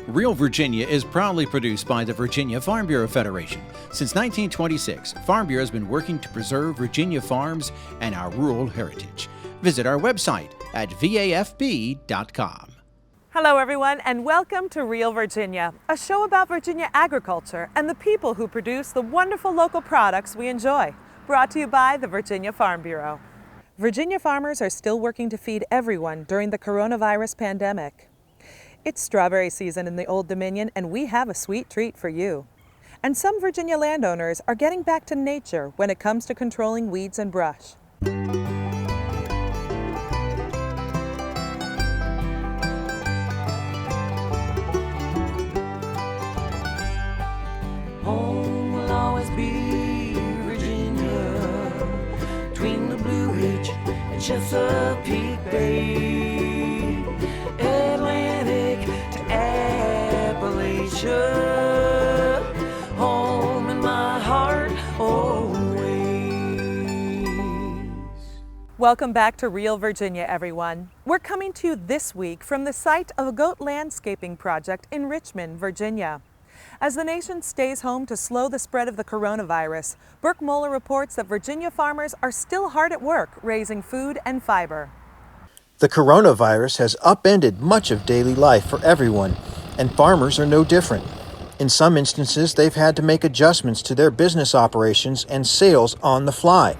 Real Virginia is proudly produced by the Virginia Farm Bureau Federation. Since 1926, Farm Bureau has been working to preserve Virginia farms and our rural heritage. Visit our website at vafb.com. Hello everyone, and welcome to Real Virginia, a show about Virginia agriculture and the people who produce the wonderful local products we enjoy. Brought to you by the Virginia Farm Bureau. Virginia farmers are still working to feed everyone during the coronavirus pandemic. It's strawberry season in the Old Dominion, and we have a sweet treat for you. And some Virginia landowners are getting back to nature when it comes to controlling weeds and brush. Home will always be Virginia, between the Blue Ridge and Chesapeake Bay, Atlantic to Appalachia, home in my heart always. Welcome back to Real Virginia, everyone. We're coming to you this week from the site of a goat landscaping project in Richmond, Virginia. As the nation stays home to slow the spread of the coronavirus, Burke Moeller reports that Virginia farmers are still hard at work raising food and fiber. The coronavirus has upended much of daily life for everyone, and farmers are no different. In some instances, they've had to make adjustments to their business operations and sales on the fly.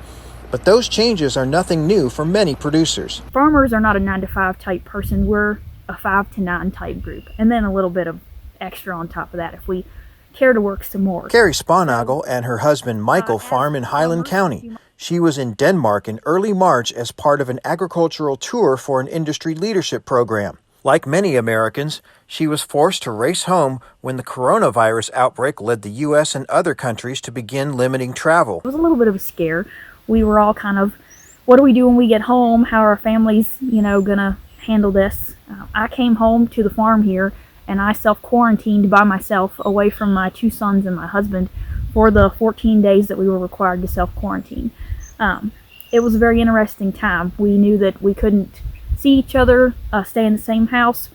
But those changes are nothing new for many producers. Farmers are not a 9-to-5 type person. We're a 5 to 9 type group, and then a little bit of extra on top of that if we care to work some more. Carrie Sponagel and her husband Michael farm in Highland County. She was in Denmark in early March as part of an agricultural tour for an industry leadership program. Like many Americans, she was forced to race home when the coronavirus outbreak led the U.S. and other countries to begin limiting travel. It was a little bit of a scare. We were all kind of, what do we do when we get home? How are our families, gonna handle this? I came home to the farm here and I self-quarantined by myself away from my 2 sons and my husband for the 14 days that we were required to self-quarantine. It was a very interesting time. We knew that we couldn't see each other, stay in the same house,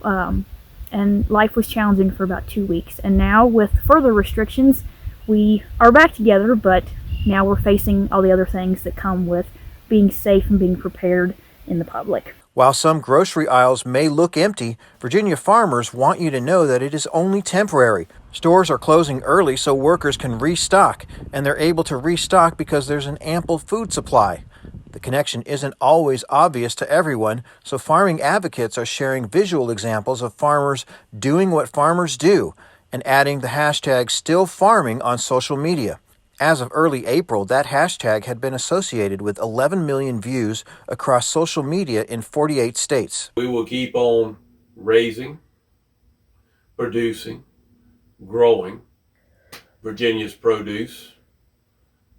and life was challenging for about 2 weeks. And now with further restrictions, we are back together, but now we're facing all the other things that come with being safe and being prepared in the public. While some grocery aisles may look empty, Virginia farmers want you to know that it is only temporary. Stores are closing early so workers can restock, and they're able to restock because there's an ample food supply. The connection isn't always obvious to everyone, so farming advocates are sharing visual examples of farmers doing what farmers do and adding the hashtag #StillFarming on social media. As of early April, that hashtag had been associated with 11 million views across social media in 48 states. We will keep on raising, producing, growing Virginia's produce,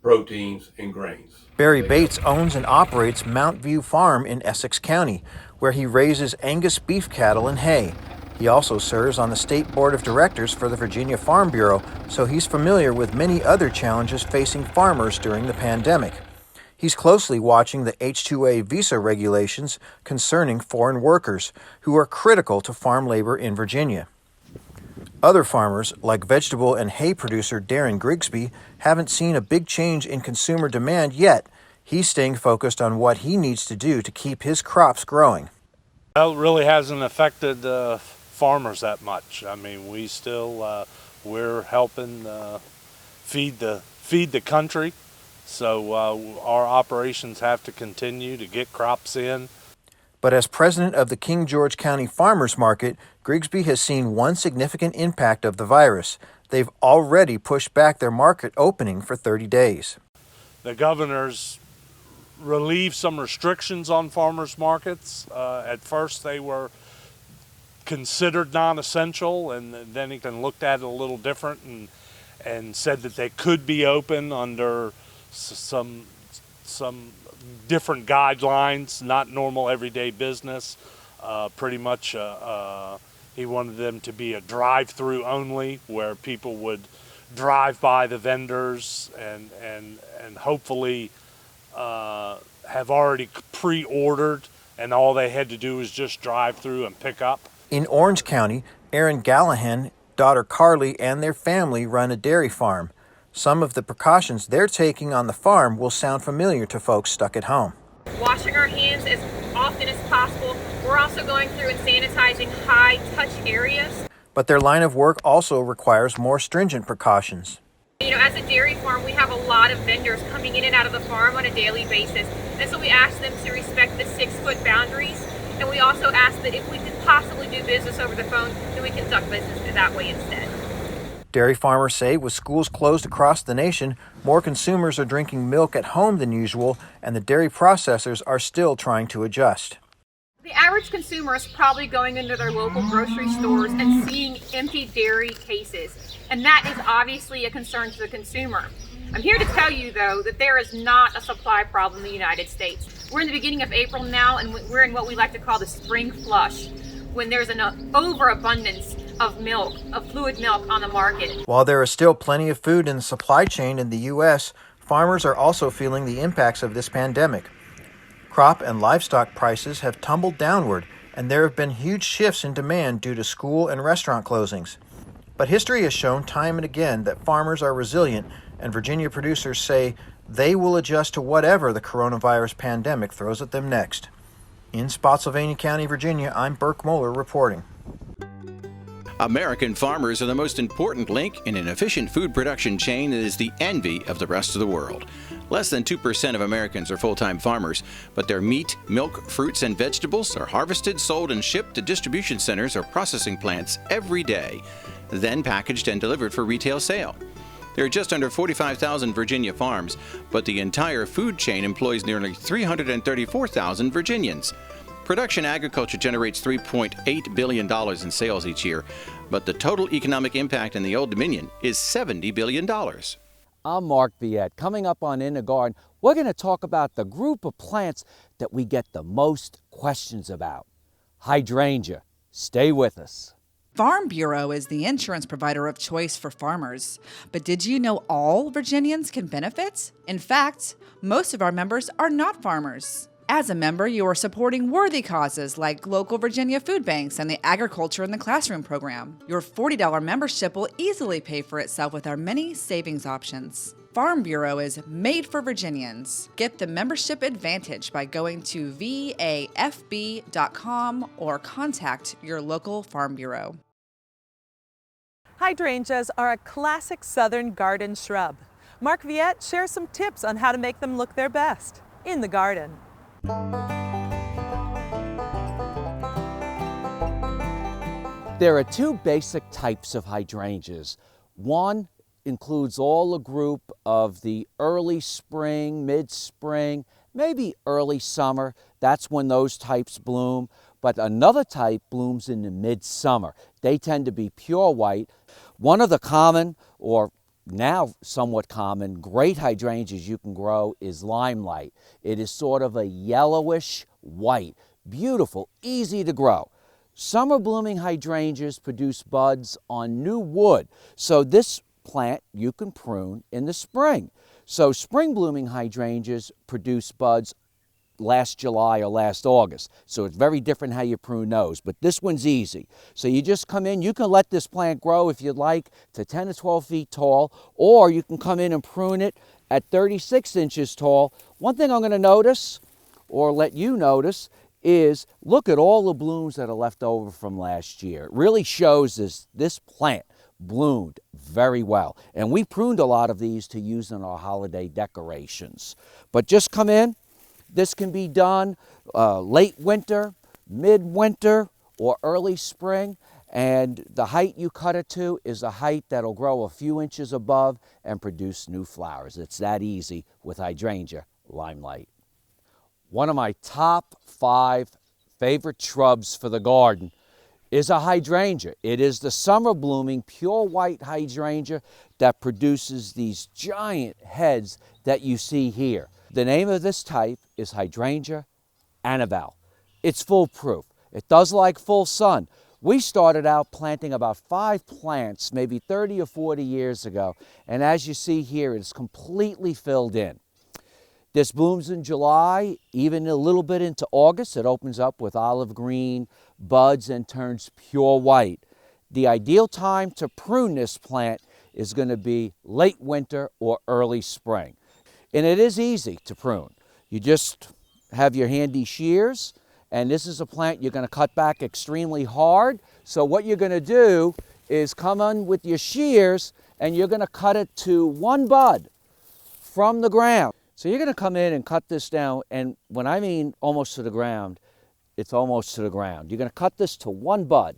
proteins, and grains. Barry Bates owns and operates Mount View Farm in Essex County, where he raises Angus beef cattle and hay. He also serves on the State Board of Directors for the Virginia Farm Bureau, so he's familiar with many other challenges facing farmers during the pandemic. He's closely watching the H-2A visa regulations concerning foreign workers, who are critical to farm labor in Virginia. Other farmers, like vegetable and hay producer Darren Grigsby, haven't seen a big change in consumer demand yet. He's staying focused on what he needs to do to keep his crops growing. Well, it really hasn't affected farmers that much. I mean, we still we're helping feed the country, so our operations have to continue to get crops in. But as president of the King George County Farmers Market, Grigsby has seen one significant impact of the virus. They've already pushed back their market opening for 30 days. The governor's relieved some restrictions on farmers markets. At first they were considered non-essential, and then he looked at it a little different and said that they could be open under some different guidelines, not normal everyday business. Pretty much he wanted them to be a drive-through only, where people would drive by the vendors and hopefully have already pre-ordered, and all they had to do was just drive through and pick up. In Orange County, Erin Gallahan, daughter Carly, and their family run a dairy farm. Some of the precautions they're taking on the farm will sound familiar to folks stuck at home. Washing our hands as often as possible. We're also going through and sanitizing high-touch areas. But their line of work also requires more stringent precautions. You know, as a dairy farm, we have a lot of vendors coming in and out of the farm on a daily basis. And so we ask them to respect the 6-foot boundaries. And we also ask that if we could possibly do business over the phone, then we conduct business that way instead. Dairy farmers say with schools closed across the nation, more consumers are drinking milk at home than usual, and the dairy processors are still trying to adjust. The average consumer is probably going into their local grocery stores and seeing empty dairy cases, and that is obviously a concern to the consumer. I'm here to tell you, though, that there is not a supply problem in the United States. We're in the beginning of April now, and we're in what we like to call the spring flush, when there's an overabundance of milk, of fluid milk on the market. While there is still plenty of food in the supply chain in the U.S., farmers are also feeling the impacts of this pandemic. Crop and livestock prices have tumbled downward, and there have been huge shifts in demand due to school and restaurant closings. But history has shown time and again that farmers are resilient, and Virginia producers say they will adjust to whatever the coronavirus pandemic throws at them next. In Spotsylvania County, Virginia, I'm Burke Moeller reporting. American farmers are the most important link in an efficient food production chain that is the envy of the rest of the world. Less than 2% of Americans are full-time farmers, but their meat, milk, fruits, and vegetables are harvested, sold, and shipped to distribution centers or processing plants every day, then packaged and delivered for retail sale. There are just under 45,000 Virginia farms, but the entire food chain employs nearly 334,000 Virginians. Production agriculture generates $3.8 billion in sales each year, but the total economic impact in the Old Dominion is $70 billion. I'm Mark Viette. Coming up on In the Garden, we're going to talk about the group of plants that we get the most questions about. Hydrangea. Stay with us. Farm Bureau is the insurance provider of choice for farmers. But did you know all Virginians can benefit? In fact, most of our members are not farmers. As a member, you are supporting worthy causes like local Virginia food banks and the Agriculture in the Classroom program. Your $40 membership will easily pay for itself with our many savings options. Farm Bureau is made for Virginians. Get the membership advantage by going to vafb.com or contact your local Farm Bureau. Hydrangeas are a classic southern garden shrub. Mark Viette shares some tips on how to make them look their best in the garden. There are two basic types of hydrangeas. One includes all a group of the early spring, mid-spring, maybe early summer. That's when those types bloom. But another type blooms in the midsummer. They tend to be pure white. One of the common, or now somewhat common, great hydrangeas you can grow is limelight. It is sort of a yellowish white, beautiful, easy to grow. Summer blooming hydrangeas produce buds on new wood, so this plant you can prune in the spring. So spring blooming hydrangeas produce buds last July or last August. So it's very different how you prune those, but this one's easy. So you just come in, you can let this plant grow if you'd like to 10 to 12 feet tall, or you can come in and prune it at 36 inches tall. One thing I'm going to notice, or let you notice, is look at all the blooms that are left over from last year. It really shows this plant bloomed very well. And we pruned a lot of these to use in our holiday decorations. But just come in. This can be done late winter, midwinter, or early spring. And the height you cut it to is a height that'll grow a few inches above and produce new flowers. It's that easy with hydrangea limelight. One of my top 5 favorite shrubs for the garden is a hydrangea. It is the summer blooming pure white hydrangea that produces these giant heads that you see here. The name of this type is Hydrangea Annabelle. It's foolproof. It does like full sun. We started out planting about 5 plants maybe 30 or 40 years ago, and as you see here, it's completely filled in. This blooms in July, even a little bit into August. It opens up with olive green buds and turns pure white. The ideal time to prune this plant is going to be late winter or early spring. And it is easy to prune. You just have your handy shears, and this is a plant you're going to cut back extremely hard. So what you're going to do is come on with your shears and you're going to cut it to one bud from the ground. So you're going to come in and cut this down, and when I mean almost to the ground, it's almost to the ground. You're going to cut this to one bud.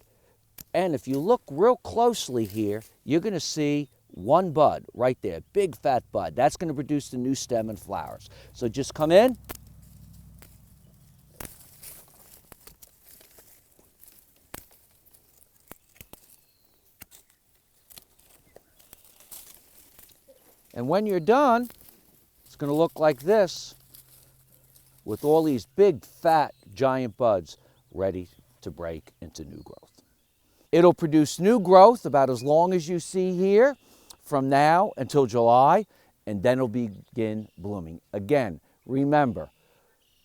And if you look real closely here, you're going to see one bud right there, big fat bud. That's going to produce the new stem and flowers. So just come in. And when you're done, it's going to look like this with all these big, fat, giant buds ready to break into new growth. It'll produce new growth about as long as you see here from now until July, and then it'll begin blooming. Again, remember,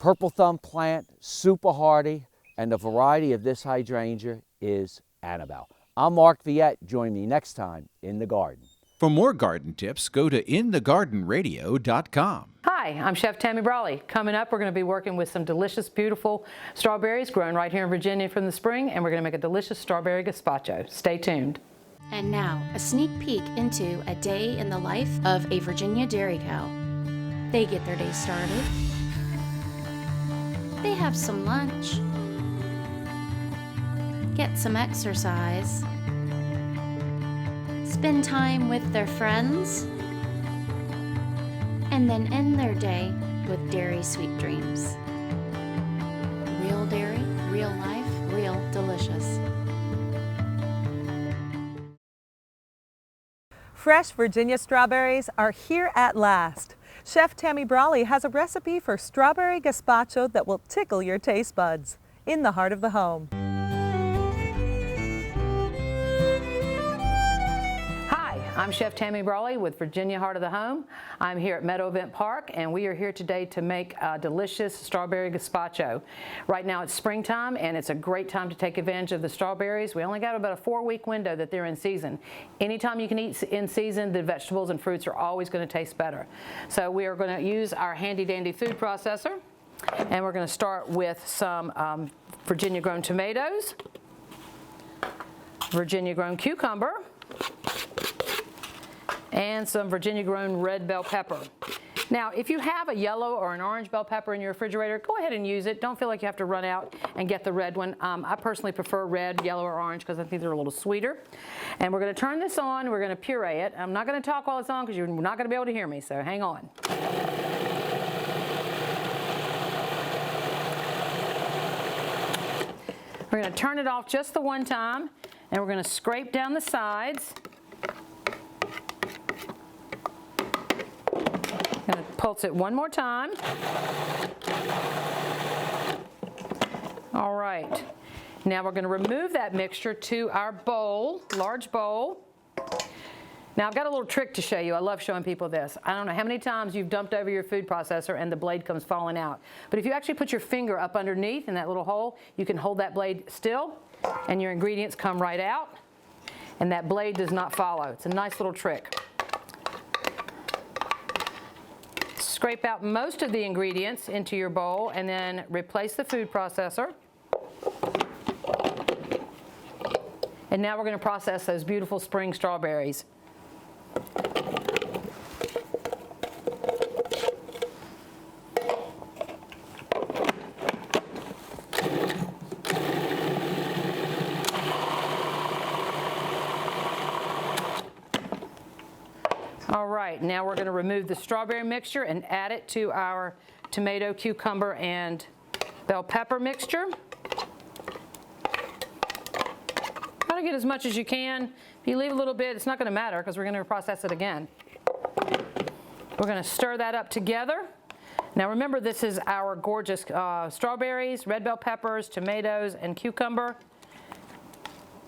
purple thumb plant, super hardy, and the variety of this hydrangea is Annabelle. I'm Mark Viette. Join me next time in the garden. For more garden tips, go to inthegardenradio.com. Hi, I'm Chef Tammy Brawley. Coming up, we're going to be working with some delicious, beautiful strawberries grown right here in Virginia from the spring, and we're going to make a delicious strawberry gazpacho. Stay tuned. And now, a sneak peek into a day in the life of a Virginia dairy cow. They get their day started. They have some lunch. Get some exercise. Spend time with their friends, and then end their day with dairy sweet dreams. Real dairy, real life, real delicious. Fresh Virginia strawberries are here at last. Chef Tammy Brawley has a recipe for strawberry gazpacho that will tickle your taste buds in the heart of the home. I'm Chef Tammy Brawley with Virginia Heart of the Home. I'm here at Meadow Event Park, and we are here today to make a delicious strawberry gazpacho. Right now it's springtime, and it's a great time to take advantage of the strawberries. We only got about a 4-week window that they're in season. Anytime you can eat in season, the vegetables and fruits are always going to taste better. So we are going to use our handy dandy food processor, and we're going to start with some Virginia grown tomatoes, Virginia grown cucumber, and some Virginia grown red bell pepper. Now, if you have a yellow or an orange bell pepper in your refrigerator, go ahead and use it. Don't feel like you have to run out and get the red one. I personally prefer red, yellow, or orange because I think they're a little sweeter. And we're going to turn this on. We're going to puree it. I'm not going to talk while it's on because you're not going to be able to hear me, so hang on. We're going to turn it off just the one time, and we're going to scrape down the sides. Going to pulse it one more time. All right. Now we're going to remove that mixture to our bowl, large bowl. Now I've got a little trick to show you. I love showing people this. I don't know how many times you've dumped over your food processor and the blade comes falling out. But if you actually put your finger up underneath in that little hole, you can hold that blade still and your ingredients come right out and that blade does not follow. It's a nice little trick. Scrape out most of the ingredients into your bowl and then replace the food processor. And now we're going to process those beautiful spring strawberries. All right, now we're going to remove the strawberry mixture and add it to our tomato, cucumber, and bell pepper mixture. Try to get as much as you can. If you leave a little bit, it's not going to matter because we're going to process it again. We're going to stir that up together. Now remember, this is our gorgeous strawberries, red bell peppers, tomatoes, and cucumber.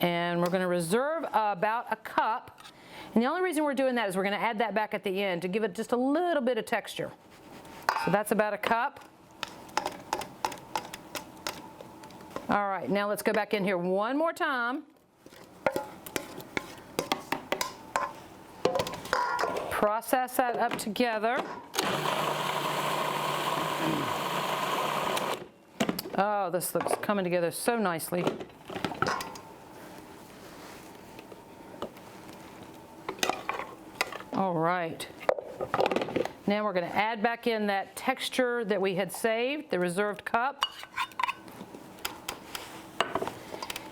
And we're going to reserve about a cup. And the only reason we're doing that is we're going to add that back at the end to give it just a little bit of texture. So that's about a cup. All right, now let's go back in here one more time. process that up together. Oh, this looks coming together so nicely. All right. Now we're going to add back in that texture that we had saved, the reserved cup.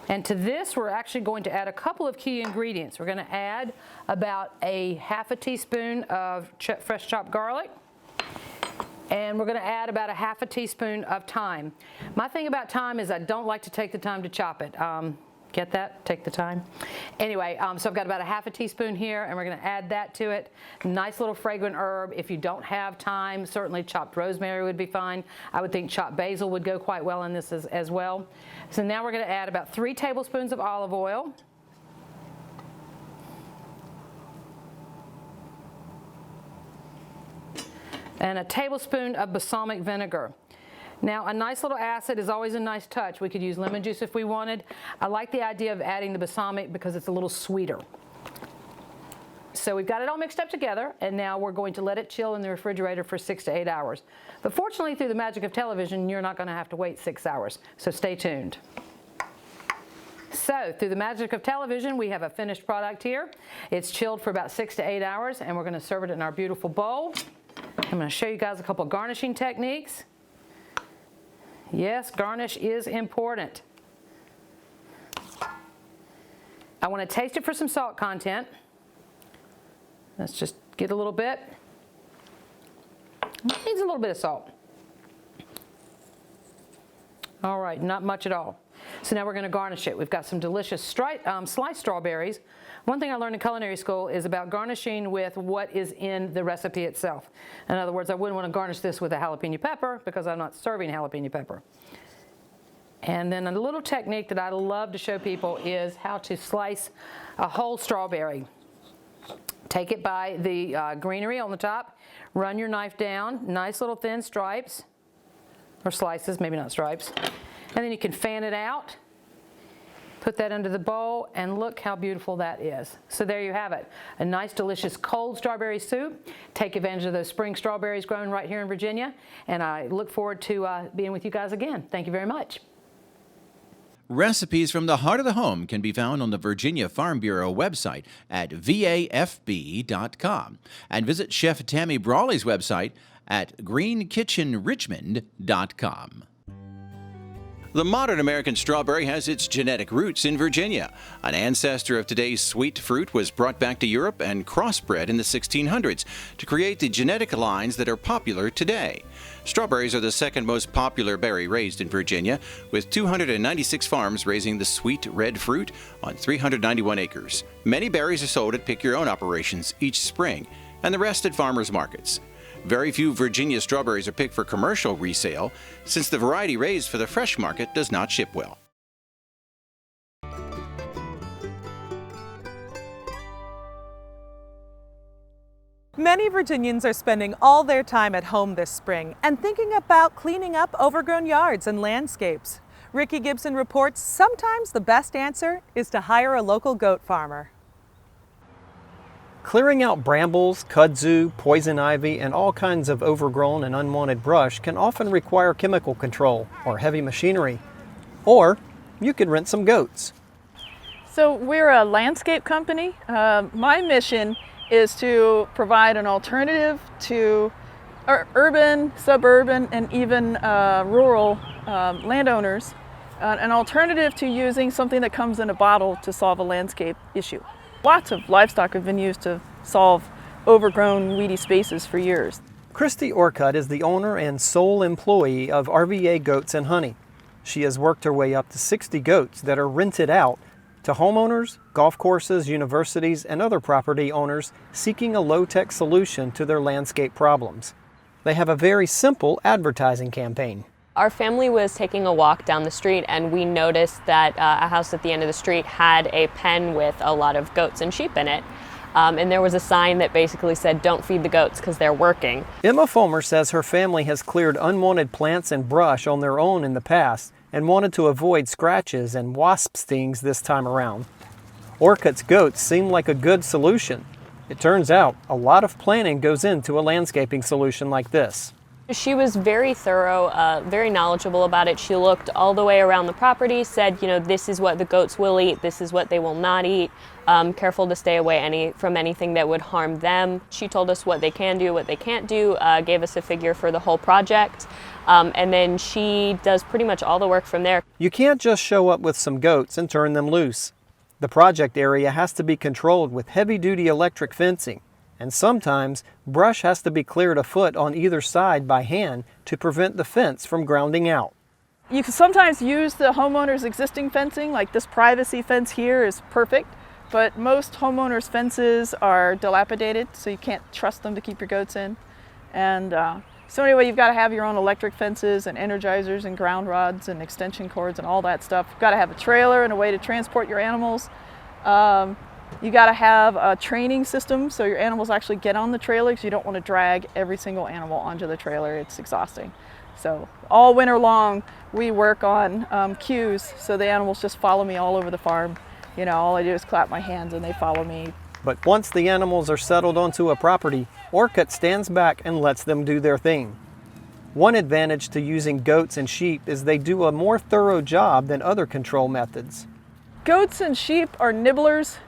And to this, we're actually going to add a couple of key ingredients. We're going to add about a half a teaspoon of fresh chopped garlic. And we're going to add about a half a teaspoon of thyme. My thing about thyme is I don't like to take the time to chop it. Get that? Take the time. Anyway, so I've got about a half a teaspoon here, and we're going to add that to it. Nice little fragrant herb. If you don't have thyme, certainly chopped rosemary would be fine. I would think chopped basil would go quite well in this as well. So now we're going to add about 3 tablespoons of olive oil. And a tablespoon of balsamic vinegar. Now, a nice little acid is always a nice touch. We could use lemon juice if we wanted. I like the idea of adding the balsamic because it's a little sweeter. So we've got it all mixed up together, and now we're going to let it chill in the refrigerator for 6 to 8 hours. But fortunately, through the magic of television, you're not going to have to wait 6 hours, so stay tuned. So, through the magic of television, we have a finished product here. It's chilled for about 6 to 8 hours, and we're going to serve it in our beautiful bowl. I'm going to show you guys a couple of garnishing techniques. Yes, garnish is important. I want to taste it for some salt content. Let's just get a little bit. It needs a little bit of salt. All right, not much at all. So now we're going to garnish it. We've got some delicious sliced strawberries. One thing I learned in culinary school is about garnishing with what is in the recipe itself. In other words, I wouldn't want to garnish this with a jalapeno pepper because I'm not serving jalapeno pepper. And then a little technique that I love to show people is how to slice a whole strawberry. Take it by the greenery on the top, run your knife down, nice little thin stripes, or slices, maybe not stripes. And then you can fan it out. Put that into the bowl, and look how beautiful that is. So there you have it. A nice, delicious cold strawberry soup. Take advantage of those spring strawberries growing right here in Virginia, and I look forward to being with you guys again. Thank you very much. Recipes from the heart of the home can be found on the Virginia Farm Bureau website at vafb.com, and visit Chef Tammy Brawley's website at greenkitchenrichmond.com. The modern American strawberry has its genetic roots in Virginia. An ancestor of today's sweet fruit was brought back to Europe and crossbred in the 1600s to create the genetic lines that are popular today. Strawberries are the second most popular berry raised in Virginia, with 296 farms raising the sweet red fruit on 391 acres. Many berries are sold at pick-your-own operations each spring, and the rest at farmers markets. Very few Virginia strawberries are picked for commercial resale, since the variety raised for the fresh market does not ship well. Many Virginians are spending all their time at home this spring and thinking about cleaning up overgrown yards and landscapes. Ricky Gibson reports sometimes the best answer is to hire a local goat farmer. Clearing out brambles, kudzu, poison ivy, and all kinds of overgrown and unwanted brush can often require chemical control or heavy machinery. Or you could rent some goats. So we're a landscape company. My mission is to provide an alternative to urban, suburban, and even rural landowners, an alternative to using something that comes in a bottle to solve a landscape issue. Lots of livestock have been used to solve overgrown, weedy spaces for years. Christy Orcutt is the owner and sole employee of RVA Goats and Honey. She has worked her way up to 60 goats that are rented out to homeowners, golf courses, universities, and other property owners seeking a low-tech solution to their landscape problems. They have a very simple advertising campaign. Our family was taking a walk down the street and we noticed that a house at the end of the street had a pen with a lot of goats and sheep in it. And there was a sign that basically said, "Don't feed the goats because they're working." Emma Fulmer says her family has cleared unwanted plants and brush on their own in the past and wanted to avoid scratches and wasp stings this time around. Orcutt's goats seem like a good solution. It turns out a lot of planning goes into a landscaping solution like this. She was very thorough, very knowledgeable about it. She looked all the way around the property, said, this is what the goats will eat, this is what they will not eat. Careful to stay away from anything that would harm them. She told us what they can do, what they can't do, gave us a figure for the whole project, and then she does pretty much all the work from there. You can't just show up with some goats and turn them loose. The project area has to be controlled with heavy-duty electric fencing, and sometimes brush has to be cleared a foot on either side by hand to prevent the fence from grounding out. You can sometimes use the homeowner's existing fencing, like this privacy fence here is perfect, but most homeowners' fences are dilapidated, so you can't trust them to keep your goats in. And so anyway, you've got to have your own electric fences and energizers and ground rods and extension cords and all that stuff. You've got to have a trailer and a way to transport your animals. You got to have a training system so your animals actually get on the trailer, because you don't want to drag every single animal onto the trailer. It's exhausting. So all winter long we work on cues, so the animals just follow me all over the farm. All I do is clap my hands and they follow me. But once the animals are settled onto a property, Orchid stands back and lets them do their thing. One advantage to using goats and sheep is they do a more thorough job than other control methods. Goats and sheep are nibblers.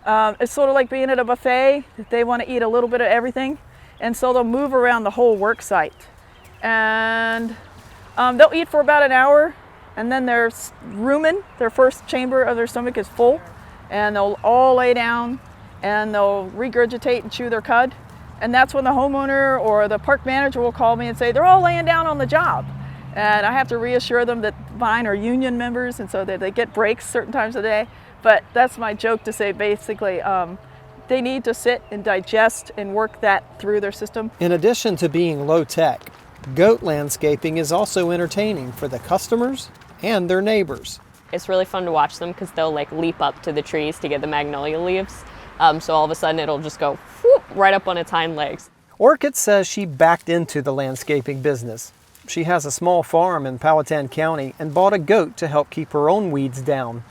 It's sort of like being at a buffet. They want to eat a little bit of everything, and so they'll move around the whole work site. And they'll eat for about an hour, and then they're rumen. Their first chamber of their stomach is full, and they'll all lay down and they'll regurgitate and chew their cud. And that's when the homeowner or the park manager will call me and say, they're all laying down on the job. And I have to reassure them that mine are union members, and so that they get breaks certain times of the day. But that's my joke to say, basically, they need to sit and digest and work that through their system. In addition to being low-tech, goat landscaping is also entertaining for the customers and their neighbors. It's really fun to watch them because they'll leap up to the trees to get the magnolia leaves. So all of a sudden it'll just go whoop, right up on its hind legs. Orchid says she backed into the landscaping business. She has a small farm in Powhatan County and bought a goat to help keep her own weeds down.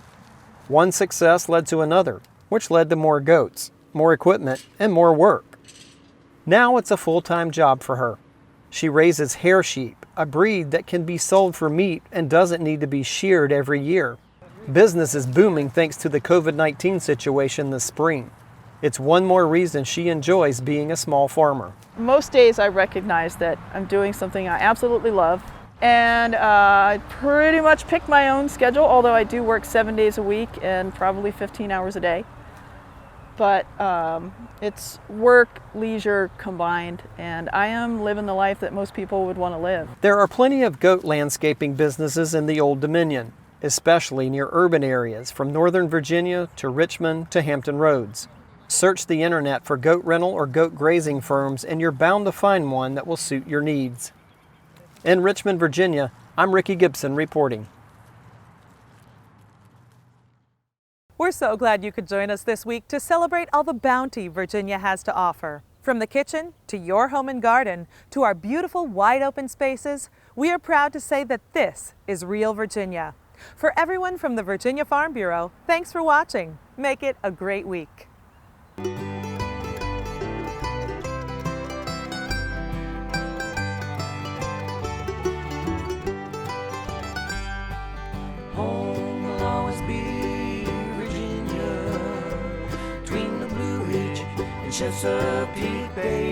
One success led to another, which led to more goats, more equipment, and more work. Now it's a full-time job for her. She raises hair sheep, a breed that can be sold for meat and doesn't need to be sheared every year. Business is booming thanks to the COVID-19 situation this spring. It's one more reason she enjoys being a small farmer. Most days I recognize that I'm doing something I absolutely love, and I pretty much pick my own schedule, although I do work 7 days a week and probably 15 hours a day. But it's work, leisure combined, and I am living the life that most people would want to live. There are plenty of goat landscaping businesses in the Old Dominion, especially near urban areas from Northern Virginia to Richmond to Hampton Roads. Search the internet for goat rental or goat grazing firms and you're bound to find one that will suit your needs. In Richmond, Virginia, I'm Ricky Gibson reporting. We're so glad you could join us this week to celebrate all the bounty Virginia has to offer. From the kitchen to your home and garden to our beautiful wide open spaces, we are proud to say that this is Real Virginia. For everyone from the Virginia Farm Bureau, thanks for watching. Make it a great week. Home will always be Virginia, between the Blue Ridge and Chesapeake Bay.